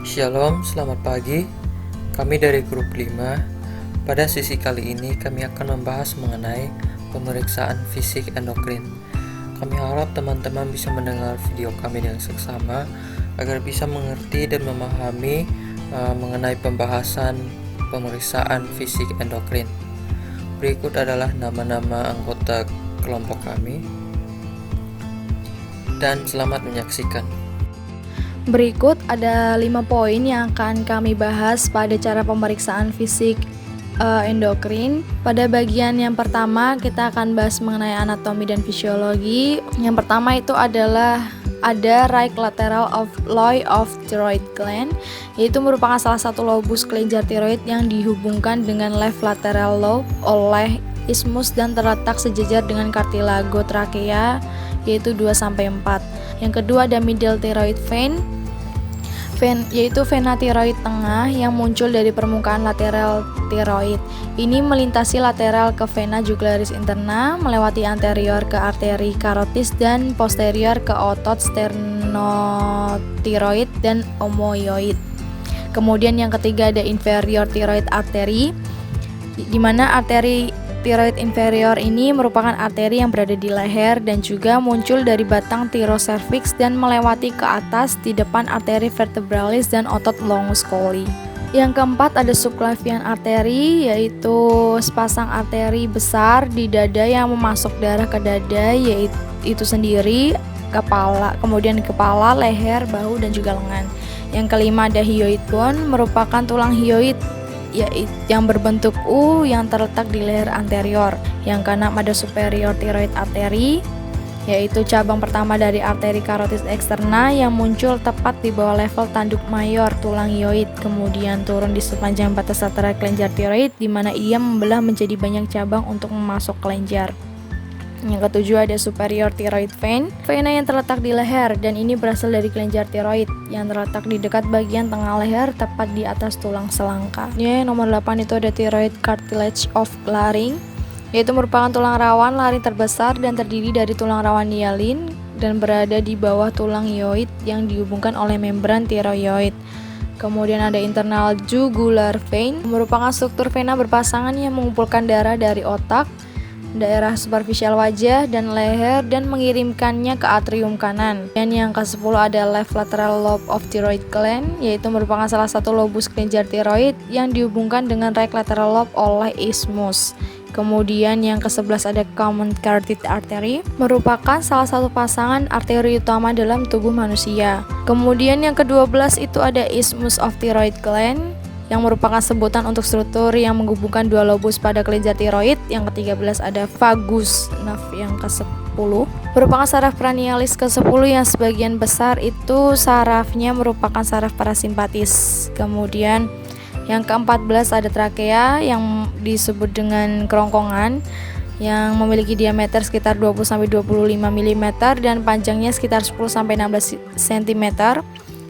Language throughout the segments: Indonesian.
Shalom, selamat pagi. Kami dari grup 5. Pada sesi kali ini kami akan membahas mengenai pemeriksaan fisik endokrin. Kami harap teman-teman bisa mendengar video kami dengan seksama agar bisa mengerti dan memahami mengenai pembahasan pemeriksaan fisik endokrin. Berikut adalah nama-nama anggota kelompok kami. Dan selamat menyaksikan. Berikut ada 5 poin yang akan kami bahas pada cara pemeriksaan fisik endokrin. Pada bagian yang pertama kita akan bahas mengenai anatomi dan fisiologi. Yang pertama itu adalah ada right lateral lobe of thyroid gland, yaitu merupakan salah satu lobus kelenjar tiroid yang dihubungkan dengan left lateral lobe oleh isthmus dan terletak sejajar dengan kartilago trakea, yaitu 2-4. Yang kedua ada middle thyroid vein, yaitu vena tiroid tengah yang muncul dari permukaan lateral tiroid. Ini melintasi lateral ke vena jugularis interna, melewati anterior ke arteri karotis dan posterior ke otot sternotiroid dan omoioid. Kemudian yang ketiga ada inferior thyroid artery, di mana arteri tiroid inferior ini merupakan arteri yang berada di leher dan juga muncul dari batang tirocervix dan melewati ke atas di depan arteri vertebralis dan otot longus coeli. Yang keempat ada subclavian artery, yaitu sepasang arteri besar di dada yang memasuk darah ke dada, yaitu sendiri kepala, kemudian kepala, leher, bahu dan juga lengan. Yang kelima ada hyoid bone, merupakan tulang hyoid yang berbentuk U yang terletak di leher anterior. Yang keenam ada superior thyroid artery, yaitu cabang pertama dari arteri karotis eksterna yang muncul tepat di bawah level tanduk mayor tulang hyoid, kemudian turun di sepanjang batas lateral kelenjar tiroid, di mana ia membelah menjadi banyak cabang untuk memasuk kelenjar. Yang ketujuh ada superior thyroid vein, vena yang terletak di leher, dan ini berasal dari kelenjar tiroid yang terletak di dekat bagian tengah leher tepat di atas tulang selangka. Nomor 8 itu ada thyroid cartilage of larynx, yaitu merupakan tulang rawan laring terbesar dan terdiri dari tulang rawan hyalin dan berada di bawah tulang hyoid yang dihubungkan oleh membran tiroid. Kemudian ada internal jugular vein, merupakan struktur vena berpasangan yang mengumpulkan darah dari otak, daerah superficial wajah dan leher dan mengirimkannya ke atrium kanan. Dan yang ke-10 ada left lateral lobe of thyroid gland, yaitu merupakan salah satu lobus kelenjar tiroid yang dihubungkan dengan right lateral lobe oleh isthmus. Kemudian yang ke-11 ada common carotid artery, merupakan salah satu pasangan arteri utama dalam tubuh manusia. Kemudian yang ke-12 itu ada isthmus of thyroid gland, yang merupakan sebutan untuk struktur yang menghubungkan dua lobus pada kelenjar tiroid. Yang ke-13 ada vagus nerve yang ke-10, merupakan saraf cranialis ke-10 yang sebagian besar itu sarafnya merupakan saraf parasimpatis. Kemudian yang ke-14 ada trakea yang disebut dengan kerongkongan yang memiliki diameter sekitar 20-25 mm dan panjangnya sekitar 10-16 cm.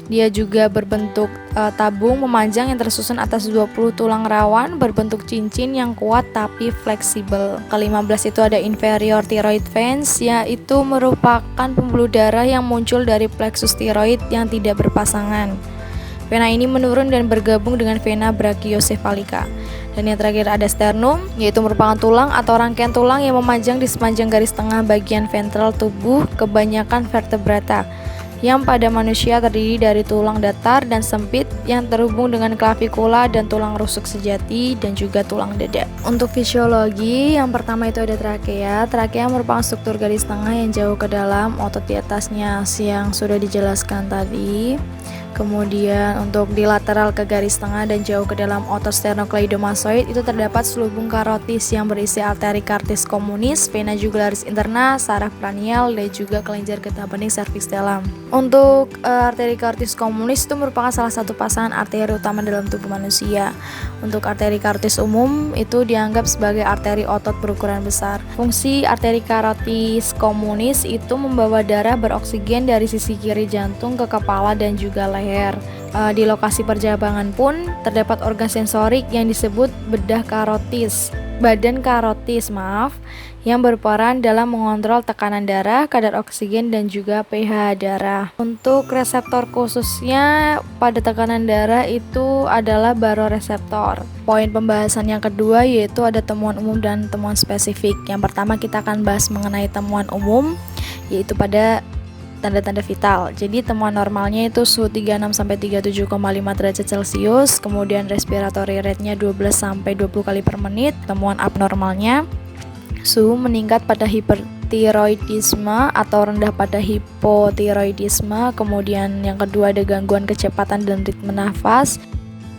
Dia juga berbentuk tabung memanjang yang tersusun atas 20 tulang rawan berbentuk cincin yang kuat tapi fleksibel. Ke-15 itu ada inferior thyroid veins, yaitu merupakan pembuluh darah yang muncul dari plexus thyroid yang tidak berpasangan. Vena ini menurun dan bergabung dengan vena brachiocephalica. Dan yang terakhir ada sternum, yaitu merupakan tulang atau rangkaian tulang yang memanjang di sepanjang garis tengah bagian ventral tubuh kebanyakan vertebrata, yang pada manusia terdiri dari tulang datar dan sempit yang terhubung dengan klavikula dan tulang rusuk sejati dan juga tulang dada. Untuk fisiologi, yang pertama itu ada trakea. Trakea merupakan struktur garis tengah yang jauh ke dalam, otot di atasnya yang sudah dijelaskan tadi. Kemudian untuk di lateral ke garis tengah dan jauh ke dalam otot sternocleidomastoid itu terdapat selubung karotis yang berisi arteri cartis communis, vena jugularis interna, saraf cranial dan juga kelenjar getah bening cervix dalam. Untuk arteri cartis communis itu merupakan salah satu pasangan arteri utama dalam tubuh manusia. Untuk arteri carotis umum itu dianggap sebagai arteri otot berukuran besar. Fungsi arteri carotis communis itu membawa darah beroksigen dari sisi kiri jantung ke kepala dan juga leher. Di lokasi perjabangan pun terdapat organ sensorik yang disebut bedah karotis. badan karotis, yang berperan dalam mengontrol tekanan darah, kadar oksigen, dan juga pH darah. Untuk reseptor khususnya pada tekanan darah itu adalah baroreseptor. Poin pembahasan yang kedua yaitu ada temuan umum dan temuan spesifik. Yang pertama kita akan bahas mengenai temuan umum, yaitu pada tanda-tanda vital. Jadi temuan normalnya itu suhu 36 sampai 37,5 derajat Celcius, kemudian respiratory rate-nya 12 sampai 20 kali per menit. Temuan abnormalnya suhu meningkat pada hipertiroidisme atau rendah pada hipotiroidisme. Kemudian yang kedua ada gangguan kecepatan dan ritme nafas.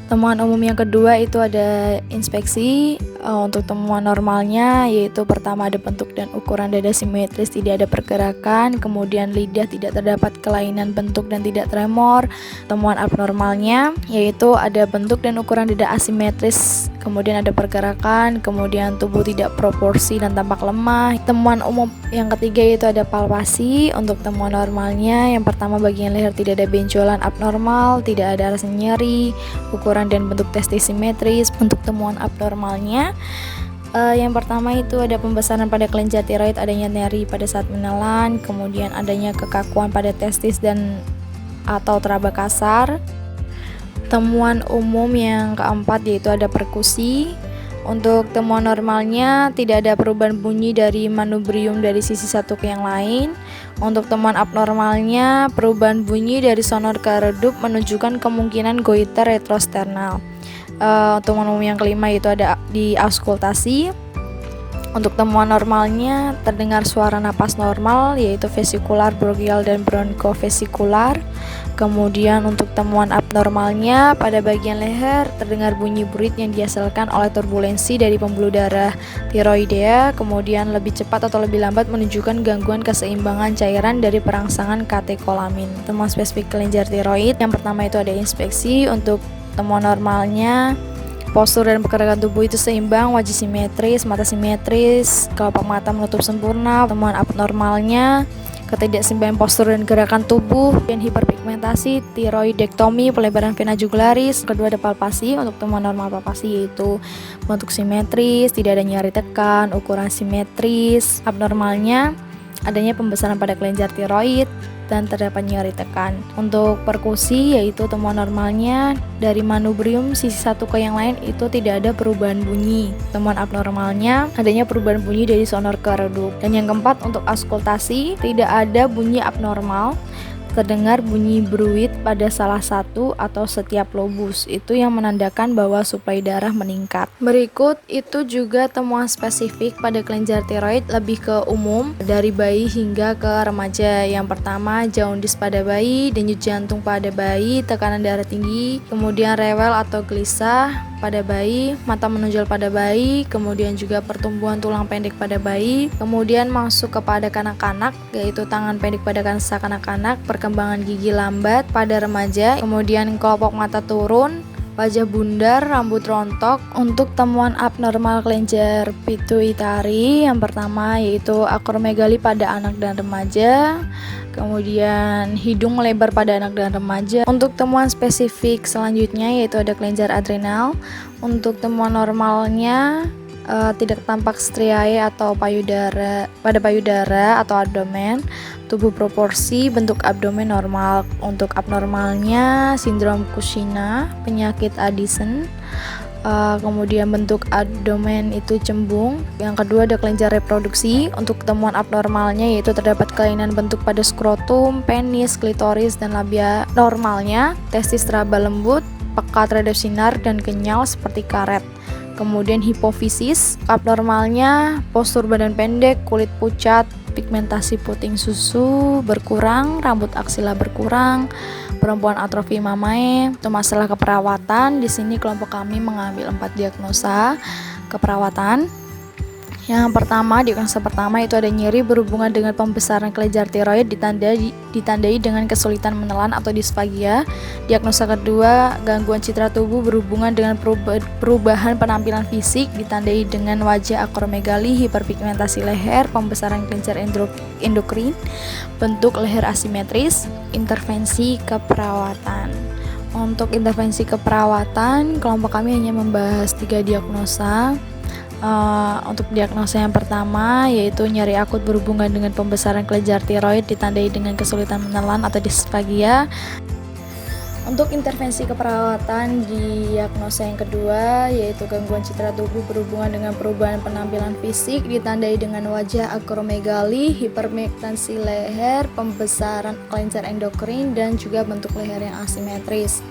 Temuan umum yang kedua itu ada inspeksi. Untuk temuan normalnya yaitu pertama ada bentuk dan ukuran dada simetris, tidak ada pergerakan, kemudian lidah tidak terdapat kelainan bentuk dan tidak tremor. Temuan abnormalnya yaitu ada bentuk dan ukuran dada asimetris, kemudian ada pergerakan, kemudian tubuh tidak proporsi dan tampak lemah. Temuan umum yang ketiga yaitu ada palpasi. Untuk temuan normalnya yang pertama bagian leher tidak ada benjolan abnormal, tidak ada rasa nyeri, ukuran dan bentuk testis simetris. Untuk temuan abnormalnya yang pertama itu ada pembesaran pada kelenjar tiroid, adanya nyeri pada saat menelan, kemudian adanya kekakuan pada testis dan atau teraba kasar. Temuan umum yang keempat yaitu ada perkusi. Untuk temuan normalnya tidak ada perubahan bunyi dari manubrium dari sisi satu ke yang lain. Untuk temuan abnormalnya perubahan bunyi dari sonor ke redup menunjukkan kemungkinan goiter retrosternal. Temuan umum yang kelima yaitu ada di auskultasi. Untuk temuan normalnya terdengar suara napas normal yaitu vesikular, bronkial, dan bronkofesikular. Kemudian untuk temuan abnormalnya pada bagian leher terdengar bunyi burit yang dihasilkan oleh turbulensi dari pembuluh darah tiroidea. Kemudian lebih cepat atau lebih lambat menunjukkan gangguan keseimbangan cairan dari perangsangan katekolamin. Temuan spesifik kelenjar tiroid yang pertama itu ada inspeksi. Untuk temuan normalnya postur dan pergerakan tubuh itu seimbang, wajah simetris, mata simetris, kelopak mata menutup sempurna. Temuan abnormalnya ketidakseimbangan postur dan gerakan tubuh, dan hiperpigmentasi, tiroidektomi, pelebaran vena jugularis. Kedua ada palpasi. Untuk temuan normal palpasi yaitu bentuk simetris, tidak ada nyeri tekan, ukuran simetris. Abnormalnya adanya pembesaran pada kelenjar tiroid dan terdapat nyeri tekan. Untuk perkusi yaitu temuan normalnya dari manubrium sisi satu ke yang lain itu tidak ada perubahan bunyi. Temuan abnormalnya adanya perubahan bunyi dari sonor ke redup. Dan yang keempat untuk auskultasi tidak ada bunyi abnormal, terdengar bunyi bruit pada salah satu atau setiap lobus, itu yang menandakan bahwa suplai darah meningkat. Berikut itu juga temuan spesifik pada kelenjar tiroid lebih ke umum dari bayi hingga ke remaja. Yang pertama jaundice pada bayi, denyut jantung pada bayi, tekanan darah tinggi, kemudian rewel atau gelisah pada bayi, mata menonjol pada bayi, kemudian juga pertumbuhan tulang pendek pada bayi, kemudian masuk kepada kanak-kanak yaitu tangan pendek pada kanak-kanak, perkembangan gigi lambat pada remaja, kemudian kelopak mata turun, wajah bundar, rambut rontok. Untuk temuan abnormal kelenjar pituitari yang pertama yaitu akromegali pada anak dan remaja, kemudian hidung melebar pada anak dan remaja. Untuk temuan spesifik selanjutnya yaitu ada kelenjar adrenal. Untuk temuan normalnya tidak tampak striae atau payudara pada payudara atau abdomen, tubuh proporsi, bentuk abdomen normal. Untuk abnormalnya sindrom Cushing, penyakit Addison. Kemudian bentuk abdomen itu cembung. Yang kedua ada kelenjar reproduksi. Untuk temuan abnormalnya yaitu terdapat kelainan bentuk pada skrotum, penis, klitoris, dan labia. Normalnya testis teraba lembut, pekat terhadap sinar, dan kenyal seperti karet. Kemudian hipofisis. Abnormalnya postur badan pendek, kulit pucat, pigmentasi puting susu berkurang, rambut aksila berkurang, perempuan atrofi mamae. Untuk masalah keperawatan, di sini kelompok kami mengambil 4 diagnosa keperawatan. Yang pertama, diagnosa pertama itu ada nyeri berhubungan dengan pembesaran kelenjar tiroid ditandai dengan kesulitan menelan atau disfagia. Diagnosa kedua, gangguan citra tubuh berhubungan dengan perubahan penampilan fisik ditandai dengan wajah akromegali, hiperpigmentasi leher, pembesaran kelenjar endokrin, bentuk leher asimetris. Intervensi keperawatan. Untuk intervensi keperawatan, kelompok kami hanya membahas 3 diagnosa. Untuk diagnosa yang pertama yaitu nyeri akut berhubungan dengan pembesaran kelenjar tiroid ditandai dengan kesulitan menelan atau disfagia. Untuk intervensi keperawatan, diagnosa yang kedua yaitu gangguan citra tubuh berhubungan dengan perubahan penampilan fisik ditandai dengan wajah akromegali, hiperpigmentasi leher, pembesaran kelenjar endokrin, dan juga bentuk leher yang asimetris.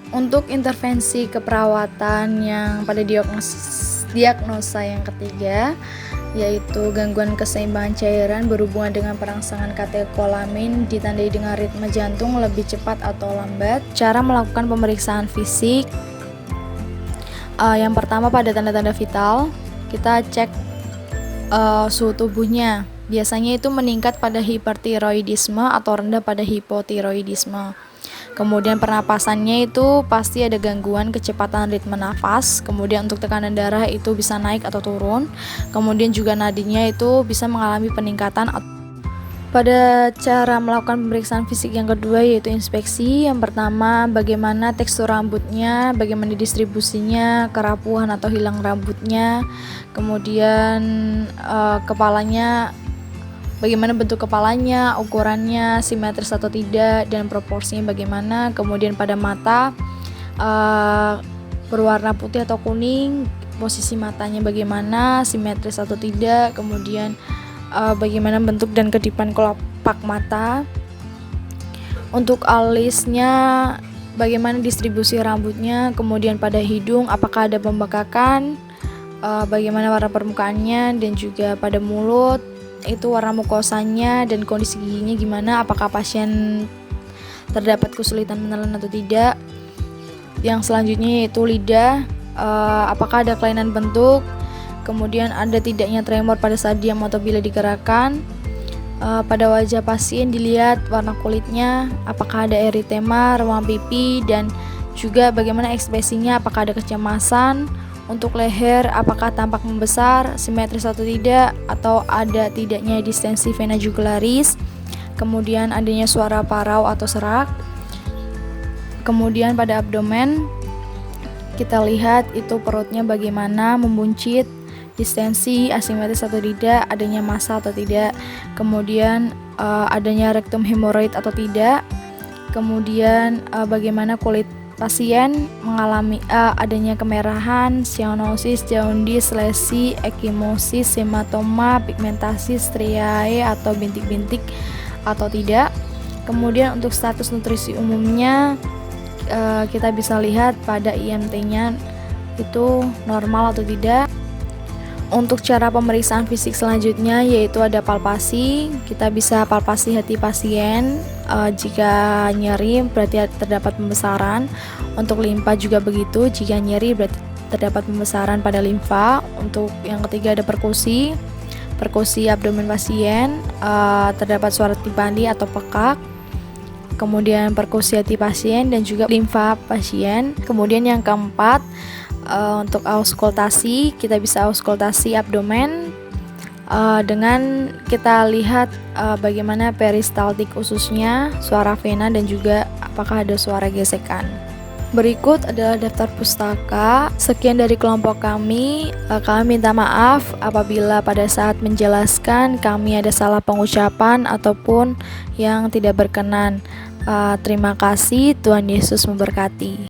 Untuk intervensi keperawatan yang pada diagnosa yang ketiga yaitu gangguan keseimbangan cairan berhubungan dengan perangsangan katekolamin ditandai dengan ritme jantung lebih cepat atau lambat. Cara melakukan pemeriksaan fisik, yang pertama pada tanda-tanda vital, kita cek suhu tubuhnya. Biasanya itu meningkat pada hipertiroidisme atau rendah pada hipotiroidisme. Kemudian pernapasannya itu pasti ada gangguan kecepatan ritme nafas. Kemudian untuk tekanan darah itu bisa naik atau turun. Kemudian juga nadinya itu bisa mengalami peningkatan. Pada cara melakukan pemeriksaan fisik yang kedua yaitu inspeksi. Yang pertama, bagaimana tekstur rambutnya, bagaimana distribusinya, kerapuhan atau hilang rambutnya. Kemudian kepalanya, bagaimana bentuk kepalanya, ukurannya, simetris atau tidak, dan proporsinya bagaimana. Kemudian pada mata, berwarna putih atau kuning, posisi matanya bagaimana, simetris atau tidak. Kemudian bagaimana bentuk dan kedipan kelopak mata. Untuk alisnya, bagaimana distribusi rambutnya. Kemudian pada hidung, apakah ada pembekakan, bagaimana warna permukaannya, dan juga pada mulut itu warna mukosanya dan kondisi giginya gimana, apakah pasien terdapat kesulitan menelan atau tidak. Yang selanjutnya yaitu lidah, apakah ada kelainan bentuk, kemudian ada tidaknya tremor pada saat diam atau bila digerakkan. Pada wajah pasien dilihat warna kulitnya, apakah ada eritema, ruang pipi, dan juga bagaimana ekspresinya, apakah ada kecemasan. Untuk leher, apakah tampak membesar, simetris atau tidak, atau ada tidaknya distensi vena jugularis. Kemudian adanya suara parau atau serak. Kemudian pada abdomen, kita lihat itu perutnya bagaimana, membuncit, distensi, asimetris atau tidak, adanya massa atau tidak. Kemudian adanya rektum hemoroid atau tidak. Kemudian bagaimana kulit pasien mengalami adanya kemerahan, cyanosis, jaundice, lesi, ekimosis, hematoma, pigmentasi, striae atau bintik-bintik atau tidak. Kemudian untuk status nutrisi umumnya kita bisa lihat pada IMT-nya itu normal atau tidak. Untuk cara pemeriksaan fisik selanjutnya yaitu ada palpasi. Kita bisa palpasi hati pasien. Jika nyeri berarti terdapat pembesaran. Untuk limfa juga begitu. Jika nyeri berarti terdapat pembesaran pada limfa. Untuk yang ketiga ada perkusi. Perkusi abdomen pasien, terdapat suara tipani atau pekak. Kemudian perkusi hati pasien dan juga limfa pasien. Kemudian yang keempat, untuk auskultasi, kita bisa auskultasi abdomen dengan kita lihat bagaimana peristaltik ususnya, suara vena, dan juga apakah ada suara gesekan. Berikut adalah daftar pustaka. Sekian dari kelompok kami. Kami minta maaf apabila pada saat menjelaskan kami ada salah pengucapan ataupun yang tidak berkenan. Terima kasih, Tuhan Yesus memberkati.